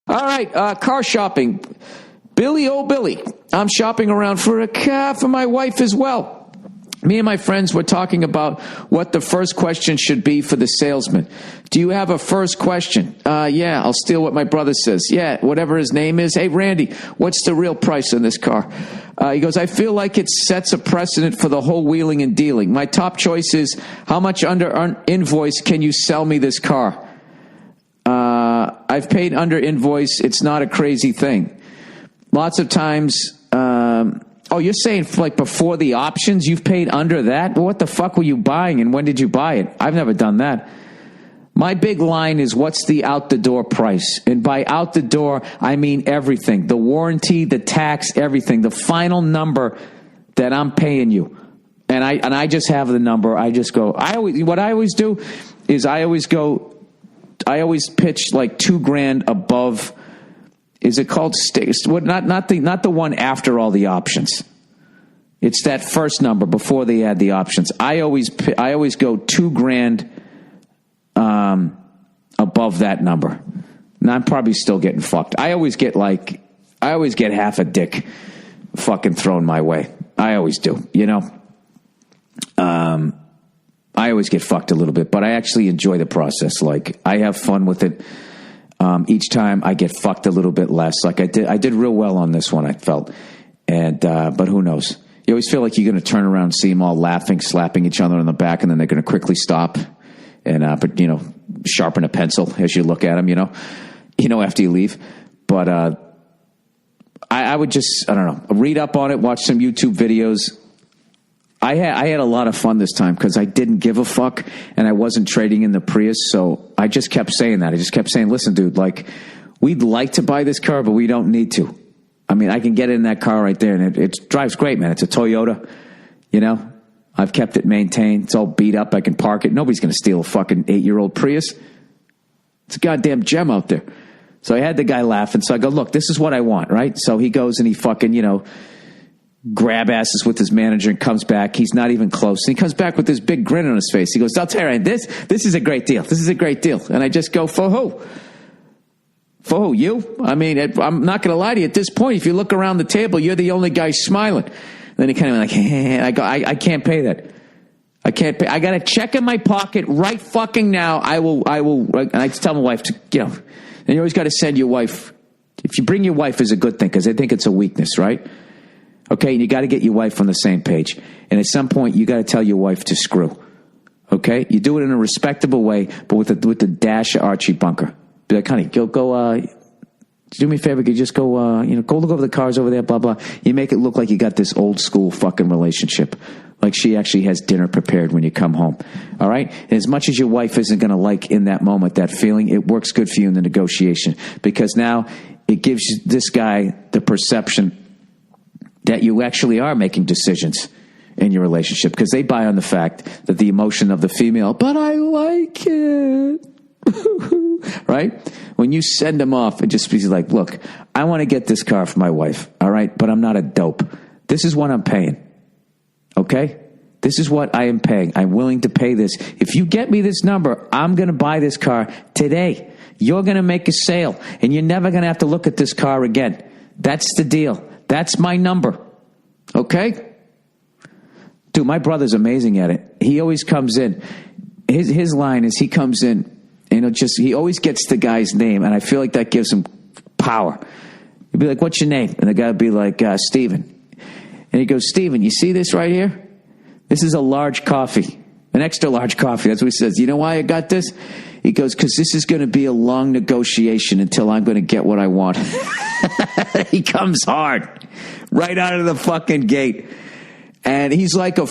All right, car shopping. Billy, oh Billy, I'm shopping around for a car for my wife as well. Me and my friends were talking about what the first question should be for the salesman. Do you have a first question? Yeah, I'll steal what my brother says. Yeah, whatever his name is. Hey, Randy, what's the real price on this car? He goes, I feel like it sets a precedent for the whole wheeling and dealing. My top choice is, how much under invoice can you sell me this car? I've paid under invoice. It's not a crazy thing. Lots of times... Oh, you're saying like before the options, you've paid under that? Well, what the fuck were you buying and when did you buy it? I've never done that. My big line is, what's the out the door price? And by out the door, I mean everything. The warranty, the tax, everything. The final number that I'm paying you. And I just have the number. I just go, what I always do is I always pitch like $2,000 above. Is it called not the one after all the options? It's that first number before they add the options. I always go $2,000 above that number. And I'm probably still getting fucked. I always get half a dick fucking thrown my way. I always do, you know. I always get fucked a little bit, but I actually enjoy the process. Like, I have fun with it. Each time I get fucked a little bit less. Like I did real well on this one, I felt. And, but who knows? You always feel like you're going to turn around and see them all laughing, slapping each other on the back, and then they're going to quickly stop and, sharpen a pencil as you look at them, after you leave. But, I would just, I don't know, read up on it, watch some YouTube videos. I had a lot of fun this time because I didn't give a fuck and I wasn't trading in the Prius. So I just kept saying that. I just kept saying, listen, dude, like, we'd like to buy this car, but we don't need to. I mean, I can get in that car right there and it drives great, man. It's a Toyota, I've kept it maintained. It's all beat up. I can park it. Nobody's going to steal a fucking 8-year-old Prius. It's a goddamn gem out there. So I had the guy laughing. So I go, look, this is what I want, right? So he goes and he fucking, grab asses with his manager and comes back. He's not even close. And he comes back with this big grin on his face. He goes, I'll tell you, this is a great deal. This is a great deal. And I just go, for who? For who? You? I mean, I'm not going to lie to you. At this point, if you look around the table, you're the only guy smiling. And then he kind of like, I go, I can't pay that. I can't pay. I got a check in my pocket right fucking now. I will. And I tell my wife to, and you always got to send your wife. If you bring your wife is a good thing because I think it's a weakness, right? Okay, and you got to get your wife on the same page. And at some point, you got to tell your wife to screw. Okay? You do it in a respectable way, but with the dash of Archie Bunker. Be like, honey, go, do me a favor, could you just go, go look over the cars over there, blah, blah. You make it look like you got this old school fucking relationship. Like she actually has dinner prepared when you come home. All right? And as much as your wife isn't going to like in that moment, that feeling, it works good for you in the negotiation. Because now it gives this guy the perception that you actually are making decisions in your relationship because they buy on the fact that the emotion of the female, but I like it. Right? When you send them off, it just be like, look, I want to get this car for my wife. All right. But I'm not a dope. This is what I'm paying. Okay. This is what I am paying. I'm willing to pay this. If you get me this number, I'm going to buy this car today. You're going to make a sale and you're never going to have to look at this car again. That's the deal. That's my number. Okay? Dude, my brother's amazing at it. He always comes in. His line is he comes in and he always gets the guy's name, and I feel like that gives him power. He'd be like, what's your name? And the guy would be like, Steven. And he goes, Steven, you see this right here? This is a large coffee, an extra large coffee. That's what he says. You know why I got this? He goes, because this is going to be a long negotiation until I'm going to get what I want. He comes hard right out of the fucking gate. And he's like a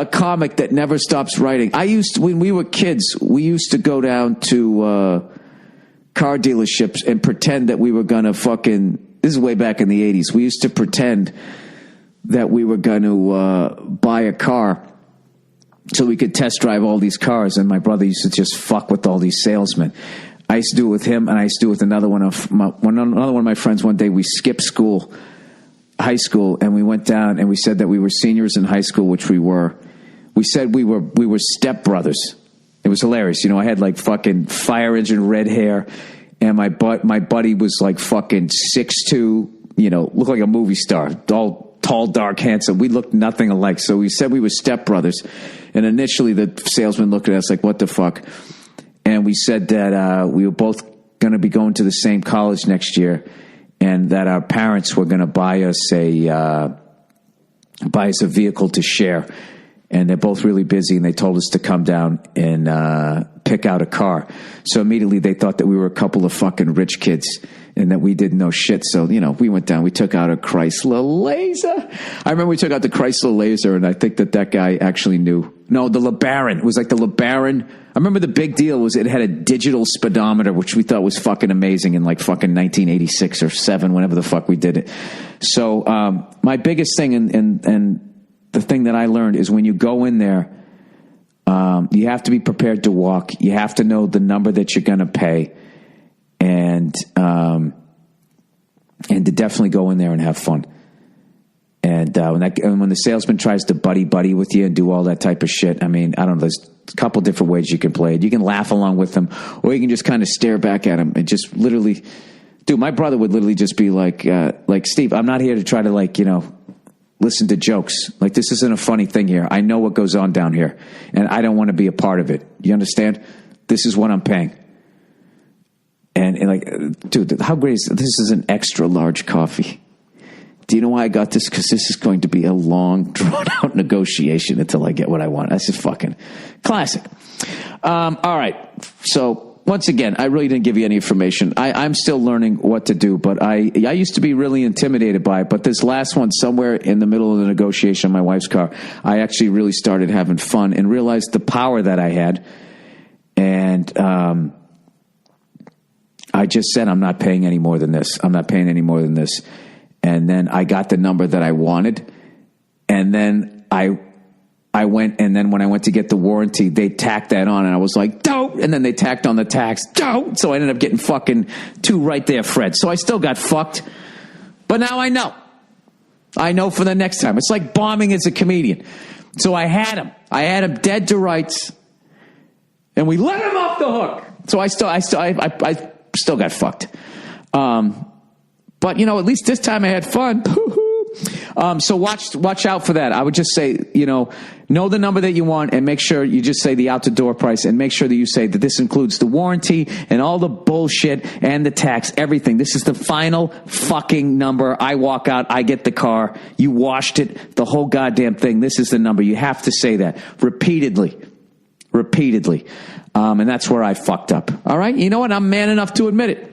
comic that never stops writing. When we were kids, we used to go down to car dealerships and pretend that we were going to this is way back in the 80s. We used to pretend that we were going to buy a car so we could test drive all these cars. And my brother used to just fuck with all these salesmen. I used to do it with him, and I used to do it with another one of my friends. One day we skipped high school, and we went down and we said that we were seniors in high school, which we were. We said we were stepbrothers. It was hilarious. I had like fucking fire engine red hair, and my buddy was like fucking 6'2", looked like a movie star, all tall, dark, handsome. We looked nothing alike. So we said we were stepbrothers. And initially the salesman looked at us like, what the fuck? And we said that we were both going to be going to the same college next year, and that our parents were going to buy us a vehicle to share. And they're both really busy, and they told us to come down and pick out a car. So immediately they thought that we were a couple of fucking rich kids and that we didn't know shit. So, we went down, we took out a Chrysler Laser. I remember we took out the Chrysler Laser, and I think that guy actually knew. No, the LeBaron. It was like the LeBaron. I remember the big deal was it had a digital speedometer, which we thought was fucking amazing in like fucking 1986 or 7, whenever the fuck we did it. So my biggest thing and the thing that I learned is when you go in there, you have to be prepared to walk. You have to know the number that you're going to pay, and to definitely go in there and have fun. And when the salesman tries to buddy with you and do all that type of shit, I mean, I don't know. There's a couple different ways you can play it. You can laugh along with them, or you can just kind of stare back at him and just literally. Dude, my brother would literally just be like Steve, I'm not here to try to listen to jokes. Like, this isn't a funny thing here. I know what goes on down here, and I don't want to be a part of it. You understand? This is what I'm paying. And like, dude, how great is this? This is an extra large coffee. Do you know why I got this? Because this is going to be a long, drawn-out negotiation until I get what I want. That's just fucking classic. All right. So, once again, I really didn't give you any information. I'm still learning what to do, but I used to be really intimidated by it. But this last one, somewhere in the middle of the negotiation on my wife's car, I actually really started having fun and realized the power that I had. And I just said, I'm not paying any more than this. I'm not paying any more than this. And then I got the number that I wanted. And then I went, and then when I went to get the warranty, they tacked that on, and I was like, don't. And then they tacked on the tax, don't. So I ended up getting fucking 2 right there, Fred. So I still got fucked. But now I know. I know for the next time. It's like bombing as a comedian. So I had him. I had him dead to rights. And we let him off the hook. So I still got fucked. But, at least this time I had fun. So watch out for that. I would just say, know the number that you want, and make sure you just say the out the door price, and make sure that you say that this includes the warranty and all the bullshit and the tax, everything. This is the final fucking number. I walk out, I get the car. You washed it, the whole goddamn thing. This is the number. You have to say that repeatedly. And that's where I fucked up. All right. You know what? I'm man enough to admit it.